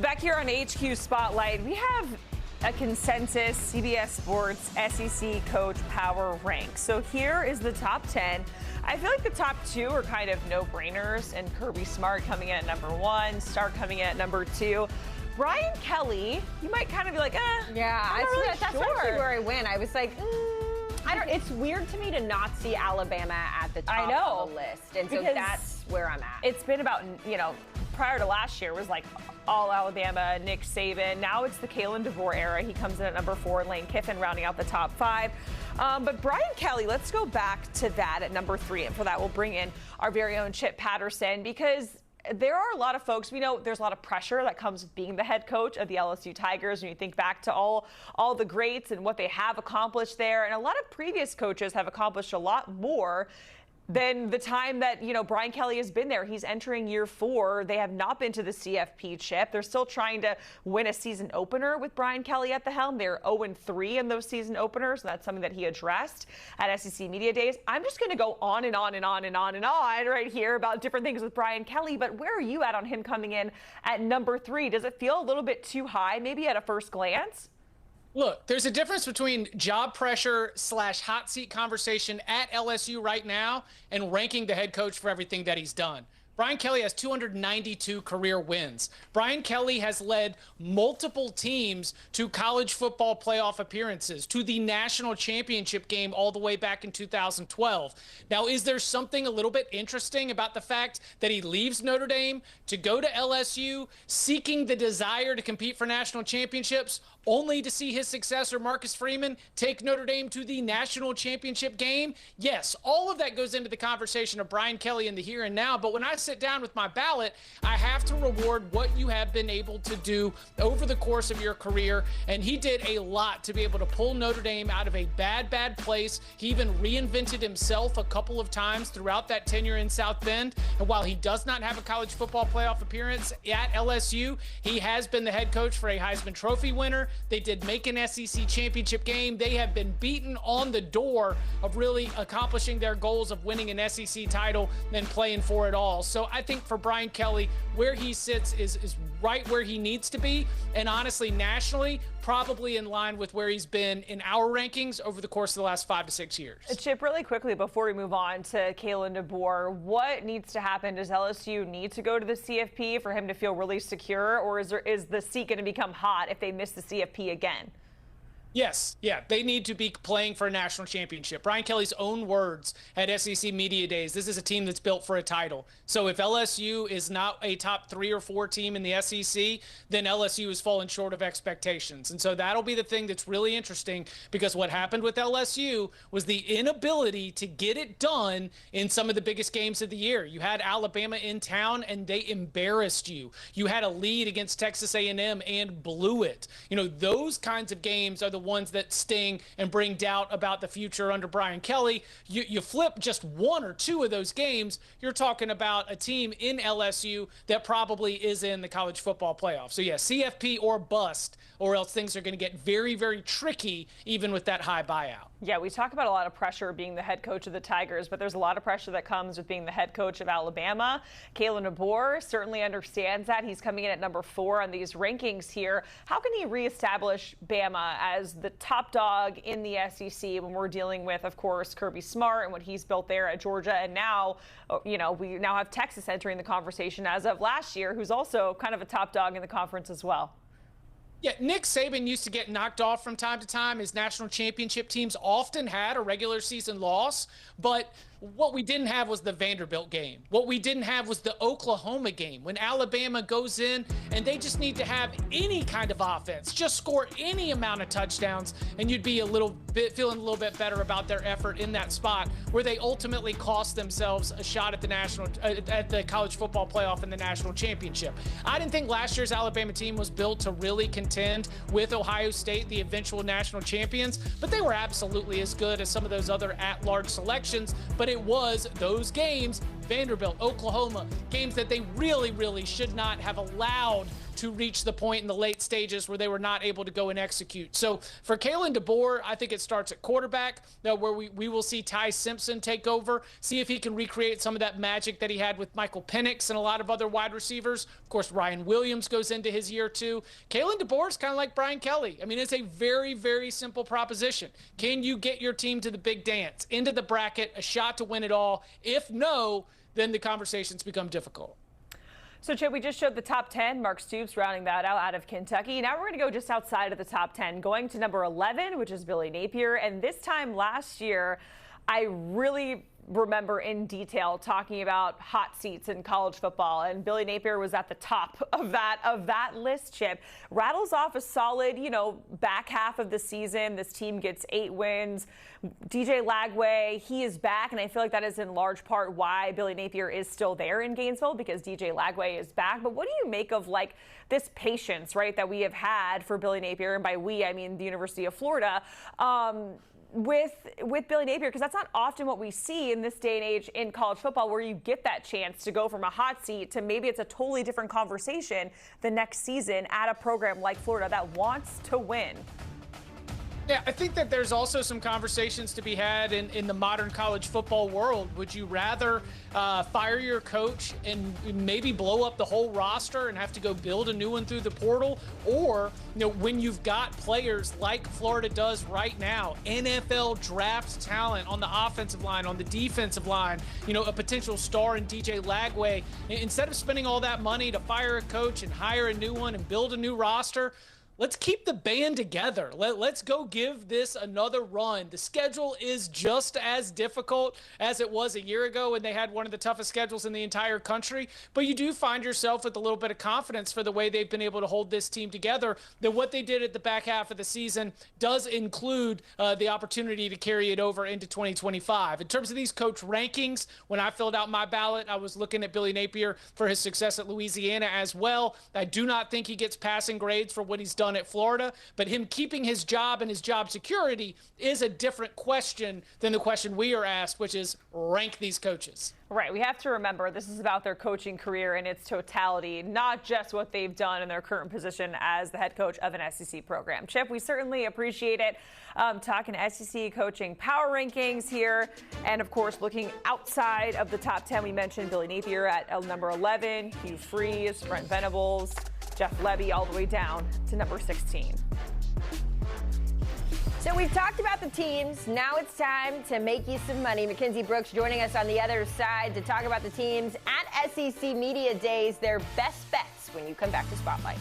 Back here on HQ Spotlight, we have a consensus CBS Sports SEC Coach Power Rank. So here is the top 10. I feel like the top 2 are kind of no-brainers, and Kirby Smart coming in at number 1, Stark coming in at number 2. Brian Kelly, you might kind of be like, Yeah, that's actually where I went. I was like, it's weird to me to not see Alabama at the top of the list. And so that's where I'm at. It's been about, prior to last year was like all Alabama, Nick Saban. Now it's the DaBoer era. He comes in at number 4, Lane Kiffin rounding out the top 5. But Brian Kelly, let's go back to that at number 3. And for that, we'll bring in our very own Chip Patterson, because there are a lot of folks, we know there's a lot of pressure that comes with being the head coach of the LSU Tigers. When you think back to all the greats and what they have accomplished there, and a lot of previous coaches have accomplished a lot more than the time that, Brian Kelly has been there. He's entering year 4. They have not been to the CFP, Chip. They're still trying to win a season opener with Brian Kelly at the helm. They're 0-3 in those season openers, and that's something that he addressed at SEC Media Days. I'm just going to go on and on and on and on and on right here about different things with Brian Kelly, but where are you at on him coming in at number 3? Does it feel a little bit too high, maybe at a first glance? Look, there's a difference between job pressure / hot seat conversation at LSU right now and ranking the head coach for everything that he's done. Brian Kelly has 292 career wins. Brian Kelly has led multiple teams to college football playoff appearances, to the national championship game all the way back in 2012. Now, is there something a little bit interesting about the fact that he leaves Notre Dame to go to LSU, seeking the desire to compete for national championships, only to see his successor, Marcus Freeman, take Notre Dame to the national championship game? Yes, all of that goes into the conversation of Brian Kelly in the here and now, but when I sit down with my ballot, I have to reward what you have been able to do over the course of your career, and he did a lot to be able to pull Notre Dame out of a bad place. He even reinvented himself a couple of times throughout that tenure in South Bend, and while he does not have a college football playoff appearance at LSU, he has been the head coach for a Heisman Trophy winner. They did make an SEC championship game. They have been beaten on the door of really accomplishing their goals of winning an SEC title and playing for it all. So I think for Brian Kelly, where he sits is right where he needs to be. And honestly, nationally, probably in line with where he's been in our rankings over the course of the last 5 to 6 years. Chip, really quickly before we move on to DaBoer, what needs to happen? Does LSU need to go to the CFP for him to feel really secure, or is the seat going to become hot if they miss the CFP again? Yes, they need to be playing for a national championship. Brian Kelly's own words at SEC Media Days, this is a team that's built for a title. So if LSU is not a top 3 or 4 team in the SEC, then LSU has fallen short of expectations. And so that'll be the thing that's really interesting, because what happened with LSU was the inability to get it done in some of the biggest games of the year. You had Alabama in town and they embarrassed you. You had a lead against Texas A&M and blew it. Those kinds of games are the ones that sting and bring doubt about the future under Brian Kelly. You flip just 1 or 2 of those games, you're talking about a team in LSU that probably is in the college football playoff. So yeah, CFP or bust, or else things are going to get very, very tricky even with that high buyout. Yeah, we talk about a lot of pressure being the head coach of the Tigers, but there's a lot of pressure that comes with being the head coach of Alabama. DaBoer certainly understands that. He's coming in at number 4 on these rankings here. How can he reestablish Bama as the top dog in the SEC when we're dealing with, of course, Kirby Smart and what he's built there at Georgia? And now, we now have Texas entering the conversation as of last year, who's also kind of a top dog in the conference as well. Yeah, Nick Saban used to get knocked off from time to time. His national championship teams often had a regular season loss, but what we didn't have was the Vanderbilt game. What we didn't have was the Oklahoma game, when Alabama goes in and they just need to have any kind of offense, just score any amount of touchdowns, and you'd be feeling a little bit better about their effort in that spot, where they ultimately cost themselves a shot at the college football playoff and the national championship. I didn't think last year's Alabama team was built to really contend with Ohio State, the eventual national champions, but they were absolutely as good as some of those other at-large selections. But it was those games, Vanderbilt, Oklahoma, games that they really, really should not have allowed to reach the point in the late stages where they were not able to go and execute. So for Kalen DaBoer, I think it starts at quarterback, where we will see Ty Simpson take over, see if he can recreate some of that magic that he had with Michael Penix and a lot of other wide receivers. Of course, Ryan Williams goes into his year 2. Kalen DaBoer is kind of like Brian Kelly. I mean, it's a very, very simple proposition. Can you get your team to the big dance, into the bracket, a shot to win it all? If no, then the conversations become difficult. So, Chip, we just showed the top 10. Mark Stoops rounding that out of Kentucky. Now we're going to go just outside of the top 10, going to number 11, which is Billy Napier. And this time last year, I really remember in detail talking about hot seats in college football, and Billy Napier was at the top of that list. Chip rattles off a solid, back half of the season. This team gets 8 wins. DJ Lagway, he is back, and I feel like that is in large part why Billy Napier is still there in Gainesville, because DJ Lagway is back. But what do you make of this patience, right, that we have had for Billy Napier, and by we I mean the University of Florida, with Billy Napier, because that's not often what we see in this day and age in college football, where you get that chance to go from a hot seat to maybe it's a totally different conversation the next season at a program like Florida that wants to win. Yeah, I think that there's also some conversations to be had in the modern college football world. Would you rather fire your coach and maybe blow up the whole roster and have to go build a new one through the portal? Or, when you've got players like Florida does right now, NFL draft talent on the offensive line, on the defensive line, a potential star in DJ Lagway, instead of spending all that money to fire a coach and hire a new one and build a new roster, let's keep the band together. Let's go give this another run. The schedule is just as difficult as it was a year ago when they had one of the toughest schedules in the entire country. But you do find yourself with a little bit of confidence for the way they've been able to hold this team together, that what they did at the back half of the season does include the opportunity to carry it over into 2025. In terms of these coach rankings, when I filled out my ballot, I was looking at Billy Napier for his success at Louisiana as well. I do not think he gets passing grades for what he's done at Florida, but him keeping his job and his job security is a different question than the question we are asked, which is rank these coaches. Right. We have to remember this is about their coaching career in its totality, not just what they've done in their current position as the head coach of an SEC program. Chip, we certainly appreciate it. Talking SEC coaching power rankings here. And, of course, looking outside of the top 10, we mentioned Billy Napier at number 11, Hugh Freeze, Brent Venables, Jeff Levy all the way down to number 16. So we've talked about the teams. Now it's time to make you some money. Mackenzie Brooks joining us on the other side to talk about the teams at SEC Media Days, their best bets when you come back to Spotlight.